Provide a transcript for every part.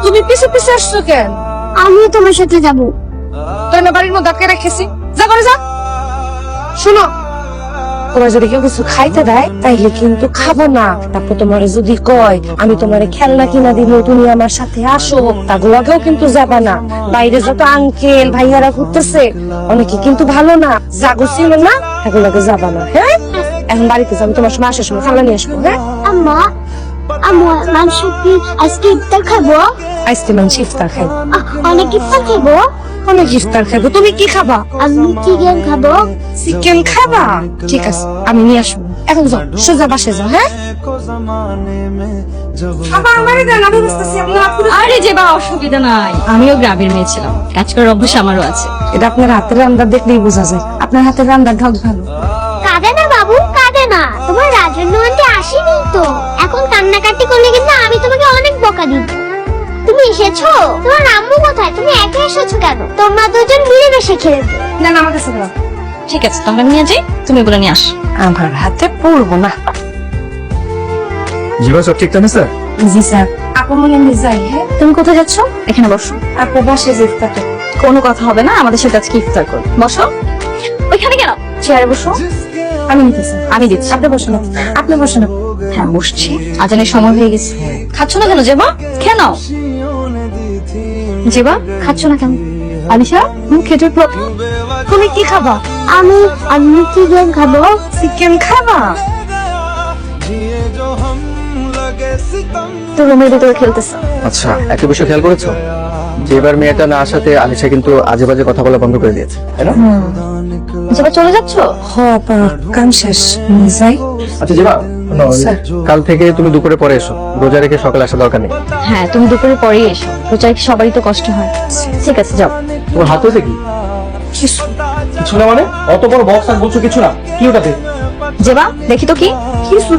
তুমি পিছে পিছে আসছো কেন? আমিও তোমার সাথে যাব। তোর না বাড়ির মধ্যে আটকে রেখেছি, যা করে যা। শোনো, তোমার যদি কেউ কিছু খাইতে দেয় তাইলে কিন্তু খাবো না। তারপর তোমার যদি কয় আমি তোমার খেলনা কিনা দিব, তুমি আমার সাথে আসো, তাগুলাকেও কিন্তু যাবা না। বাইরে যত আঙ্কেল ভাইয়ারা ঘুরতেছে, অনেকে কিন্তু ভালো না, জাগো ছিল না, তাগুলাকে যাবা না। হ্যাঁ, এখন বাড়িতে যাবো, তোমার সময় আসার সময় খালা নিয়ে আসবো। হ্যাঁ আম্মা, আম্মু মাংস কি আজকে ইফতার খাবো? আইসক্রিম আনছি, ইফতার খাইবো। অনেক ইফতার খাবো। অনেক ইফতার খাইবো। তুমি কি খাবা? আমি চিকেন খাবো। চিকেন খাবা? ঠিক আছে, আমি নিয়ে আসবো। এখন যাও, সোজা বাসে যাও। হ্যাঁ, খাবার আমারই দেন, আমি বুঝতেছি আপনারা। আরে যে বা অসুবিধা নাই, আমিও গ্রামের মেয়ে ছিলাম, কাজ করার অভ্যাস আমারও আছে। এটা আপনার হাতের রান্না দেখলেই বোঝা যায়, আপনার হাতের রান্না ঢক ভালো। কাঁদে না বাবু, কাঁদে না। তোমার রাজন্য আন্টি আসেনি তো, এখন কান্নাকাটি করলে কিন্তু আমি তোমাকে অনেক বকা দিব। তুমি এসেছো? তোমার আম্মু কোথায়? তুমি একা এসেছো কেন? তোমরা দুজন মিলেমিশে খেলবে। না না, আমার কাছে দাও। ঠিক আছে, তোমরা নিয়ে যাই, তুমি এগুলো নিয়ে আস। আমার হাতে পড়বো না। জীবা সব ঠিকঠাক না স্যার? জি স্যার। আপু মনে আমি যাই। হ্যাঁ, তুমি কোথায় যাচ্ছ? এখানে বসো। আপনার বাসে যে ইফতারটা। কোনো কথা হবে না, আমাদের সাথে আজকে ইফতার করো। বসো। ওইখানে কেন? চেয়ারে বসো। আমি নিতেছি। আমি দিচ্ছি। আপনি বসে না, আপনি বসে না। হ্যাঁ বসছি। আজানের সময় হয়ে গেছে। খাচ্ছ না কেন জেবা? খেয়ে নাও। জেবা খাচ্ছ না কেন? আলিশা খেতে। তুমি কি খাবা? আমি আমি চিকেন খাবো। চিকেন খাবা? তো রুমের ভিতরে খেলতেছে। আচ্ছা, একটা বিষয় খেয়াল করেছো যে এবার মেয়েটা না আসাতে আলিশা কিন্তু আজে বাজে কথা বলা বন্ধ করে দিয়েছে, তাই না? জেবা চলে যাচ্ছ? হ, কাম শেষ, যাই। আচ্ছা জীবা, স্যার। কাল থেকে তুমি দুপুরে পরে এসো, রোজা রেখে সকালে আসা দরকার নেই। হ্যাঁ তুমি দুপুরে পরেই এসো, রোজায় সবারই তো কষ্ট হয়। ঠিক আছে যাও। তোমার হাতে কি কিছু না? মানে অত বড় বক্স আর বলছো কিছু না, কি ওটাতে? জেবা দেখি তো কি। কিছু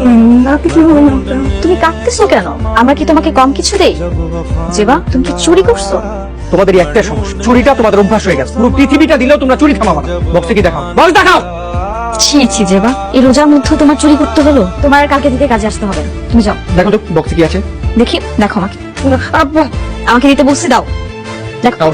না, কিছু হবে না। তুমি কাঁদতেছো কেন? আমরা কি তোমাকে কম কিছু দেই? জেবা তুমি কি চুরি করছো? তোমাদের একটা সমস্যা, চুরিটা তোমাদের অভ্যাস হয়ে গেছে। পুরো পৃথিবীটা দিলেও তোমরা চুরি থামাবা না। বক্সে কি দেখাও? বল দেখাও। ছি ছি জেবা, এই রোজার মধ্যে তোমার চুরি করতে হলো? তোমার আর কালকে থেকে কাজে আসতে হবে না, তুমি যাও। দেখো তো বক্সে কি আছে। দেখি, দেখো আমাকে। আব্বা, আমাকে দিতে বলছি, দাও। দেখো। তাও